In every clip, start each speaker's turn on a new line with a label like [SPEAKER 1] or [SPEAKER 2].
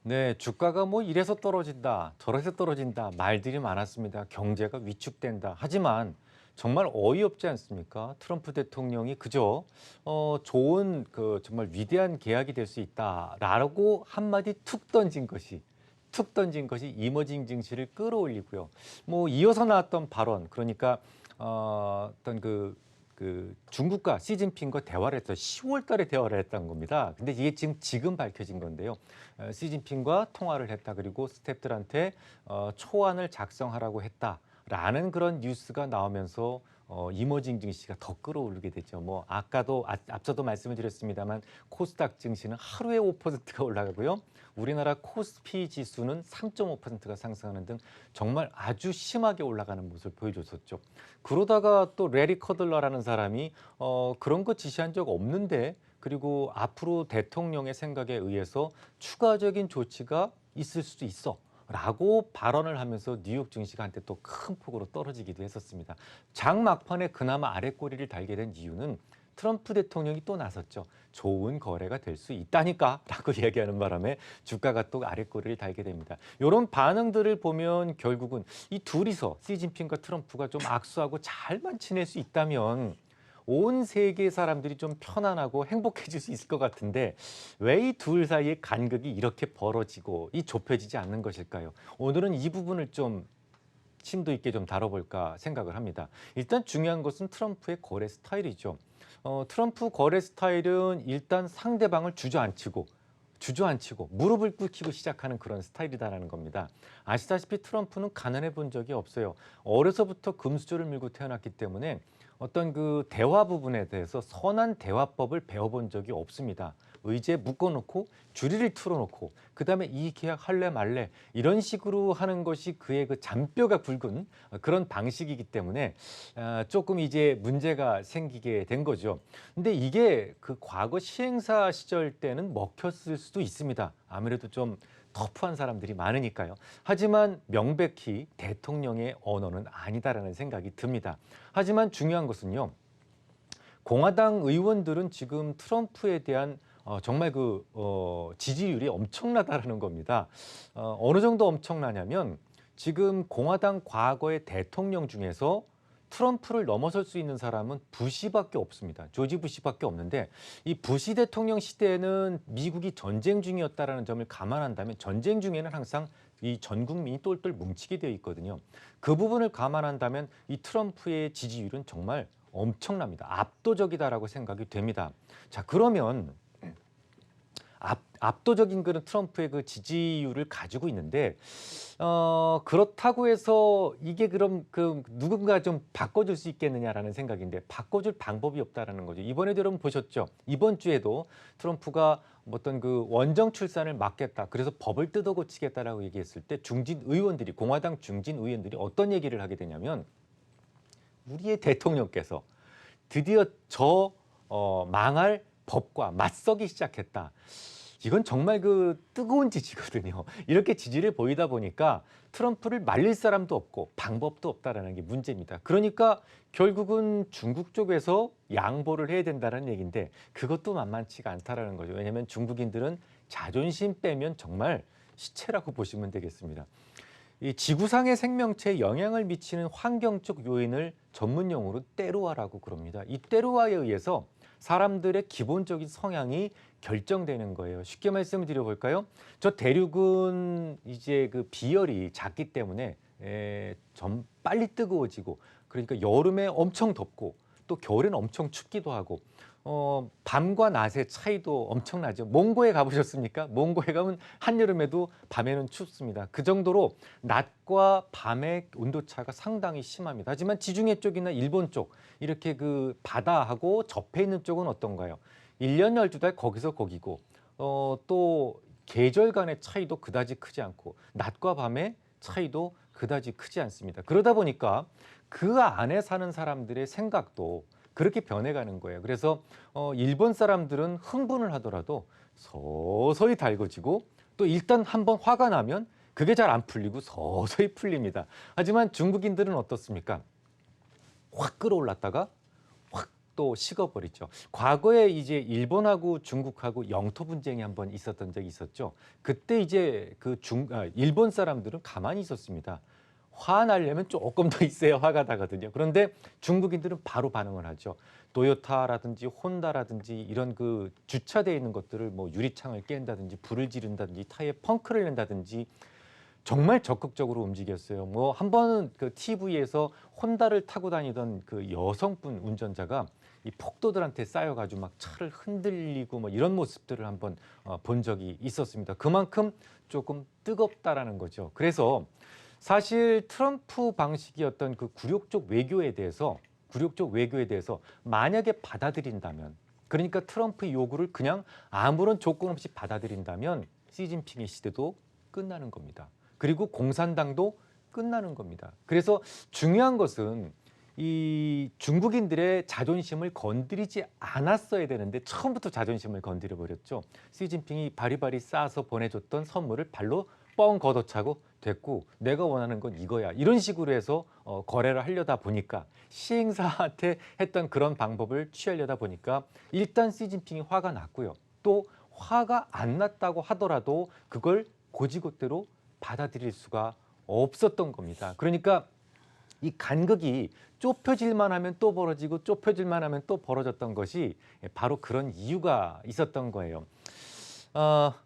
[SPEAKER 1] 네, 주가가 뭐 이래서 떨어진다, 저래서 떨어진다 말들이 많았습니다. 경제가 위축된다. 하지만 정말 어이없지 않습니까? 트럼프 대통령이 그저 좋은 정말 위대한 계약이 될 수 있다라고 한마디 툭 던진 것이 이머징 증시를 끌어올리고요. 뭐 이어서 나왔던 발언, 그러니까 어떤 그 중국과 시진핑과 대화를 했어요. 10월 달에 대화를 했다는 겁니다. 근데 이게 지금 밝혀진 건데요. 시진핑과 통화를 했다. 그리고 스태프들한테 초안을 작성하라고 했다라는 그런 뉴스가 나오면서 이머징 증시가 더 끌어오르게 되죠. 뭐 아까도 앞서도 말씀을 드렸습니다만 코스닥 증시는 하루에 5%가 올라가고요. 우리나라 코스피 지수는 3.5%가 상승하는 등 정말 아주 심하게 올라가는 모습을 보여줬었죠. 그러다가 또 레리 커들러라는 사람이 그런 거 지시한 적 없는데, 그리고 앞으로 대통령의 생각에 의해서 추가적인 조치가 있을 수도 있어 라고 발언을 하면서 뉴욕 증시가 한때 또 큰 폭으로 떨어지기도 했었습니다. 장 막판에 그나마 아랫꼬리를 달게 된 이유는 트럼프 대통령이 또 나섰죠. 좋은 거래가 될 수 있다니까 라고 이야기하는 바람에 주가가 또 아랫꼬리를 달게 됩니다. 이런 반응들을 보면 결국은 이 둘이서 시진핑과 트럼프가 좀 악수하고 잘만 지낼 수 있다면 온 세계 사람들이 좀 편안하고 행복해질 수 있을 것 같은데, 왜 이 둘 사이의 간극이 이렇게 벌어지고 이 좁혀지지 않는 것일까요? 오늘은 이 부분을 좀 심도 있게 좀 다뤄볼까 생각을 합니다. 일단 중요한 것은 트럼프의 거래 스타일이죠. 트럼프 거래 스타일은 일단 상대방을 주저앉히고 무릎을 꿇히고 시작하는 그런 스타일이다라는 겁니다. 아시다시피 트럼프는 가난해 본 적이 없어요. 어려서부터 금수저를 밀고 태어났기 때문에 어떤 그 대화 부분에 대해서 선한 대화법을 배워본 적이 없습니다. 의제에 묶어놓고 줄이를 틀어놓고 그다음에 이 계약 할래 말래 이런 식으로 하는 것이 그의 그 잔뼈가 굵은 그런 방식이기 때문에 조금 이제 문제가 생기게 된 거죠. 근데 이게 그 과거 시행사 시절 때는 먹혔을 수도 있습니다. 아무래도 좀 터프한 사람들이 많으니까요. 하지만 명백히 대통령의 언어는 아니다라는 생각이 듭니다. 하지만 중요한 것은요. 공화당 의원들은 지금 트럼프에 대한 정말 지지율이 엄청나다라는 겁니다. 어느 정도 엄청나냐면 지금 공화당 과거의 대통령 중에서 트럼프를 넘어설 수 있는 사람은 부시밖에 없습니다. 조지 부시밖에 없는데, 이 부시 대통령 시대에는 미국이 전쟁 중이었다라는 점을 감안한다면 전쟁 중에는 항상 이 전 국민이 똘똘 뭉치게 되어 있거든요. 그 부분을 감안한다면 이 트럼프의 지지율은 정말 엄청납니다. 압도적이다라고 생각이 됩니다. 자, 그러면 압도적인 그런 트럼프의 그 지지율을 가지고 있는데, 그렇다고 해서 이게 그럼 그 누군가 좀 바꿔줄 수 있겠느냐라는 생각인데, 바꿔줄 방법이 없다라는 거죠. 이번에도 여러분 보셨죠? 이번 주에도 트럼프가 어떤 그 원정 출산을 막겠다, 그래서 법을 뜯어 고치겠다라고 얘기했을 때 공화당 중진 의원들이 어떤 얘기를 하게 되냐면, 우리의 대통령께서 드디어 망할 법과 맞서기 시작했다. 이건 정말 그 뜨거운 지지거든요. 이렇게 지지를 보이다 보니까 트럼프를 말릴 사람도 없고 방법도 없다라는 게 문제입니다. 그러니까 결국은 중국 쪽에서 양보를 해야 된다는 얘기인데, 그것도 만만치가 않다라는 거죠. 왜냐하면 중국인들은 자존심 빼면 정말 시체라고 보시면 되겠습니다. 이 지구상의 생명체에 영향을 미치는 환경적 요인을 전문 용어로 때루아라고 그럽니다. 이 때루아에 의해서 사람들의 기본적인 성향이 결정되는 거예요. 쉽게 말씀을 드려볼까요? 저 대륙은 이제 그 비열이 작기 때문에 좀 빨리 뜨거워지고, 그러니까 여름에 엄청 덥고 또 겨울에는 엄청 춥기도 하고, 밤과 낮의 차이도 엄청나죠. 몽고에 가보셨습니까? 몽고에 가면 한여름에도 밤에는 춥습니다. 그 정도로 낮과 밤의 온도차가 상당히 심합니다. 하지만 지중해 쪽이나 일본 쪽 이렇게 그 바다하고 접해 있는 쪽은 어떤가요? 1년 12달 거기서 거기고, 또 계절 간의 차이도 그다지 크지 않고 낮과 밤의 차이도 그다지 크지 않습니다. 그러다 보니까 그 안에 사는 사람들의 생각도 그렇게 변해가는 거예요. 그래서 일본 사람들은 흥분을 하더라도 서서히 달궈지고, 또 일단 한번 화가 나면 그게 잘 안 풀리고 서서히 풀립니다. 하지만 중국인들은 어떻습니까? 확 끌어올랐다가 확 또 식어버리죠. 과거에 이제 일본하고 중국하고 영토 분쟁이 한번 있었던 적이 있었죠. 그때 이제 일본 사람들은 가만히 있었습니다. 화나려면 조금 더 있어야 화가 나거든요. 그런데 중국인들은 바로 반응을 하죠. 토요타라든지 혼다라든지 이런 그 주차되어 있는 것들을 뭐 유리창을 깬다든지 불을 지른다든지 타이어에 펑크를 낸다든지 정말 적극적으로 움직였어요. 뭐 한 번은 그 TV에서 혼다를 타고 다니던 그 여성분 운전자가 이 폭도들한테 쌓여가지고 막 차를 흔들리고 뭐 이런 모습들을 한번 본 적이 있었습니다. 그만큼 조금 뜨겁다라는 거죠. 그래서 사실 트럼프 방식이었던 그 굴욕적 외교에 대해서 만약에 받아들인다면, 그러니까 트럼프의 요구를 그냥 아무런 조건 없이 받아들인다면 시진핑의 시대도 끝나는 겁니다. 그리고 공산당도 끝나는 겁니다. 그래서 중요한 것은 이 중국인들의 자존심을 건드리지 않았어야 되는데 처음부터 자존심을 건드려 버렸죠. 시진핑이 바리바리 싸서 보내줬던 선물을 발로 뻥 걷어차고 됐고 내가 원하는 건 이거야. 이런 식으로 해서 거래를 하려다 보니까 시행사한테 했던 그런 방법을 취하려다 보니까 일단 시진핑이 화가 났고요. 또 화가 안 났다고 하더라도 그걸 고지고대로 받아들일 수가 없었던 겁니다. 그러니까 이 간극이 좁혀질만 하면 또 벌어지고 좁혀질만 하면 또 벌어졌던 것이 바로 그런 이유가 있었던 거예요.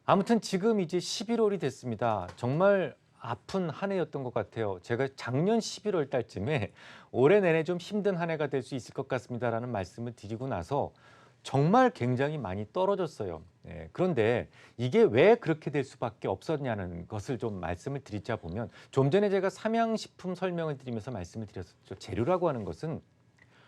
[SPEAKER 1] 아무튼 지금 이제 11월이 됐습니다. 정말 아픈 한 해였던 것 같아요. 제가 작년 11월 달쯤에 올해 내내 좀 힘든 한 해가 될 수 있을 것 같습니다라는 말씀을 드리고 나서 정말 굉장히 많이 떨어졌어요. 그런데 이게 왜 그렇게 될 수밖에 없었냐는 것을 좀 말씀을 드리자 보면 좀 전에 제가 삼양식품 설명을 드리면서 말씀을 드렸었죠. 재료라고 하는 것은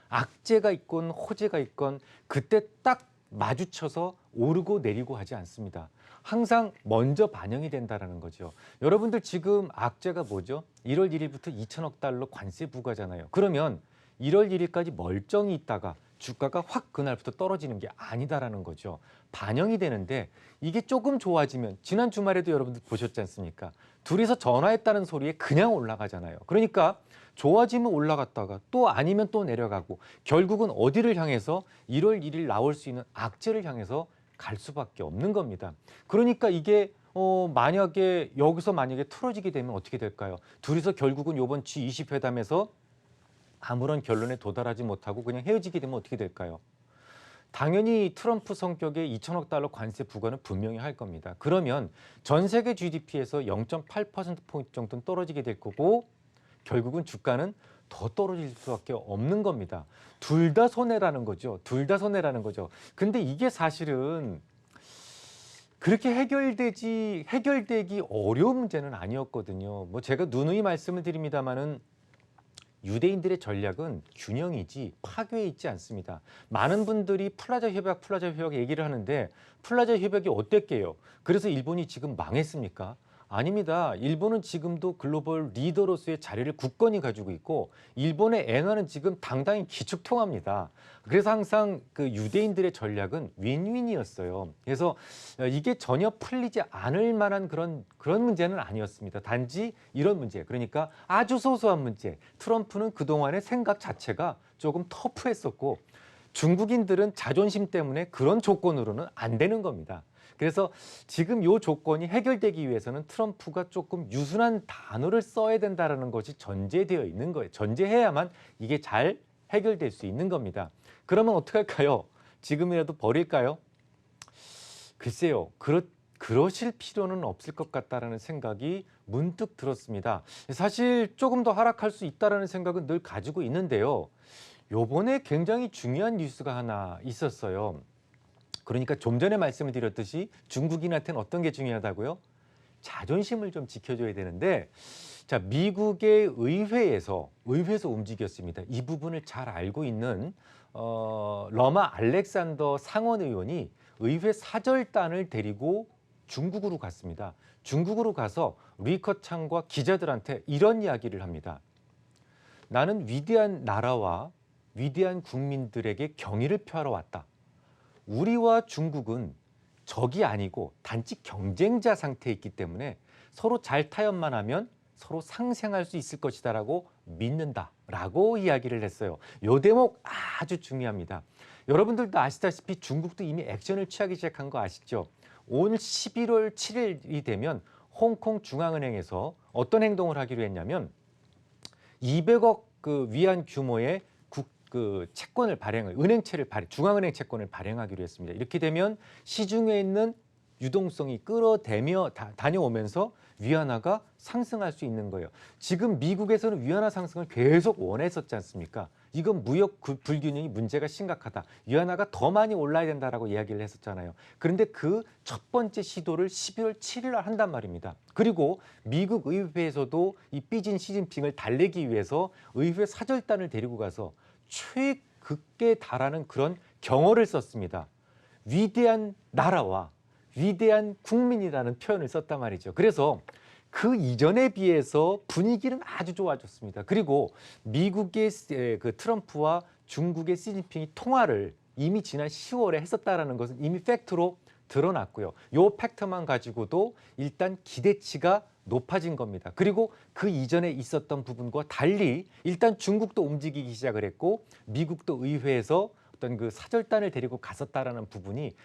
[SPEAKER 1] 악재가 있건 호재가 있건 그때 딱 마주쳐서 오르고 내리고 하지 않습니다. 항상 먼저 반영이 된다는 거죠. 여러분들 지금 악재가 뭐죠? 1월 1일부터 2천억 달러 관세 부과잖아요. 그러면 1월 1일까지 멀쩡히 있다가 주가가 확 그날부터 떨어지는 게 아니다라는 거죠. 반영이 되는데 이게 조금 좋아지면 지난 주말에도 여러분들 보셨지 않습니까? 둘이서 전화했다는 소리에 그냥 올라가잖아요. 그러니까 좋아지면 올라갔다가 또 아니면 또 내려가고 결국은 어디를 향해서 1월 1일 나올 수 있는 악재를 향해서 갈 수밖에 없는 겁니다. 그러니까 이게 만약에 여기서 틀어지게 되면 어떻게 될까요? 둘이서 결국은 이번 G20 회담에서 아무런 결론에 도달하지 못하고 그냥 헤어지게 되면 어떻게 될까요? 당연히 트럼프 성격의 2천억 달러 관세 부과는 분명히 할 겁니다. 그러면 전 세계 GDP에서 0.8%포인트 정도는 떨어지게 될 거고 결국은 주가는 더 떨어질 수밖에 없는 겁니다. 둘 다 손해라는 거죠. 둘 다 손해라는 거죠. 근데 이게 사실은 그렇게 해결되기 어려운 문제는 아니었거든요. 뭐 제가 누누이 말씀을 드립니다마는 유대인들의 전략은 균형이지 파괴에 있지 않습니다. 많은 분들이 플라자 협약 얘기를 하는데 플라자 협약이 어땠게요? 그래서 일본이 지금 망했습니까? 아닙니다. 일본은 지금도 글로벌 리더로서의 자리를 굳건히 가지고 있고 일본의 엔화는 지금 당당히 기축통화입니다. 그래서 항상 그 유대인들의 전략은 윈윈이었어요. 그래서 이게 전혀 풀리지 않을 만한 그런 문제는 아니었습니다. 단지 이런 문제, 그러니까 아주 소소한 문제. 트럼프는 그동안의 생각 자체가 조금 터프했었고 중국인들은 자존심 때문에 그런 조건으로는 안 되는 겁니다. 그래서 지금 이 조건이 해결되기 위해서는 트럼프가 조금 유순한 단어를 써야 된다는 것이 전제되어 있는 거예요. 전제해야만 이게 잘 해결될 수 있는 겁니다. 그러면 어떻게 할까요? 지금이라도 버릴까요? 글쎄요. 그러실 필요는 없을 것 같다라는 생각이 문득 들었습니다. 사실 조금 더 하락할 수 있다라는 생각은 늘 가지고 있는데요. 요번에 굉장히 중요한 뉴스가 하나 있었어요. 그러니까 좀 전에 말씀을 드렸듯이 중국인한테는 어떤 게 중요하다고요? 자존심을 좀 지켜줘야 되는데 자, 미국의 의회에서 움직였습니다. 이 부분을 잘 알고 있는 러마 알렉산더 상원 의원이 의회 사절단을 데리고 중국으로 갔습니다. 중국으로 가서 리커창과 기자들한테 이런 이야기를 합니다. 나는 위대한 나라와 위대한 국민들에게 경의를 표하러 왔다. 우리와 중국은 적이 아니고 단지 경쟁자 상태에 있기 때문에 서로 잘 타협만 하면 서로 상생할 수 있을 것이다라고 믿는다라고 이야기를 했어요. 요 대목 아주 중요합니다. 여러분들도 아시다시피 중국도 이미 액션을 취하기 시작한 거 아시죠? 오늘 11월 7일이 되면 홍콩 중앙은행에서 어떤 행동을 하기로 했냐면 200억 위안 규모의 채권을 중앙은행 채권을 발행하기로 했습니다. 이렇게 되면 시중에 있는 유동성이 끌어대며 다녀오면서 위안화가 상승할 수 있는 거예요. 지금 미국에서는 위안화 상승을 계속 원했었지 않습니까? 이건 무역 불균형이 문제가 심각하다. 위안화가 더 많이 올라야 된다라고 이야기를 했었잖아요. 그런데 그 첫 번째 시도를 12월 7일 날 한단 말입니다. 그리고 미국 의회에서도 이 삐진 시진핑을 달래기 위해서 의회 사절단을 데리고 가서 최극에 달하는 그런 경어를 썼습니다. 위대한 나라와 위대한 국민이라는 표현을 썼단 말이죠. 그래서 그 이전에 비해서 분위기는 아주 좋아졌습니다. 그리고 미국의 트럼프와 중국의 시진핑이 통화를 이미 지난 10월에 했었다라는 것은 이미 팩트로 드러났고요. 요 팩트만 가지고도 일단 기대치가 높아진 겁니다. 그리고 그 이전에 있었던 부분과 달리 일단 중국도 움직이기 시작을 했고 미국도 의회에서 어떤 그 사절단을 데리고 갔었다라는 부분이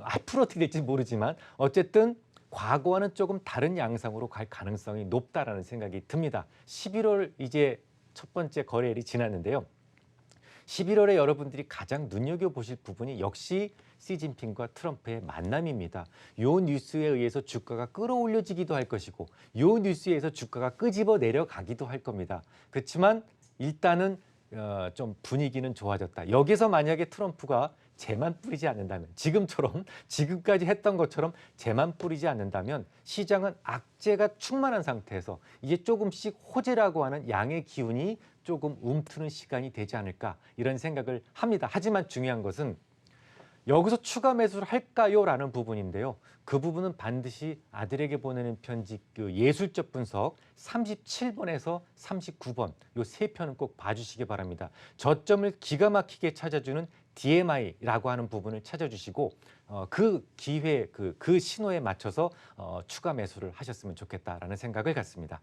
[SPEAKER 1] 앞으로 어떻게 될지 모르지만 어쨌든 과거와는 조금 다른 양상으로 갈 가능성이 높다라는 생각이 듭니다. 11월 이제 첫 번째 거래일이 지났는데요. 11월에 여러분들이 가장 눈여겨보실 부분이 역시 시진핑과 트럼프의 만남입니다. 요 뉴스에 의해서 주가가 끌어올려지기도 할 것이고 요 뉴스에 의해서 주가가 끄집어 내려가기도 할 겁니다. 그렇지만 일단은 좀 분위기는 좋아졌다. 여기서 만약에 트럼프가 재만 뿌리지 않는다면 지금까지 했던 것처럼 재만 뿌리지 않는다면 시장은 악재가 충만한 상태에서 이제 조금씩 호재라고 하는 양의 기운이 조금 움트는 시간이 되지 않을까 이런 생각을 합니다. 하지만 중요한 것은 여기서 추가 매수를 할까요? 라는 부분인데요. 그 부분은 반드시 아들에게 보내는 편지 예술적 분석 37번에서 39번 요 세 편은 꼭 봐주시기 바랍니다. 저점을 기가 막히게 찾아주는 DMI라고 하는 부분을 찾아주시고 그 기회, 그 신호에 맞춰서 추가 매수를 하셨으면 좋겠다라는 생각을 갖습니다.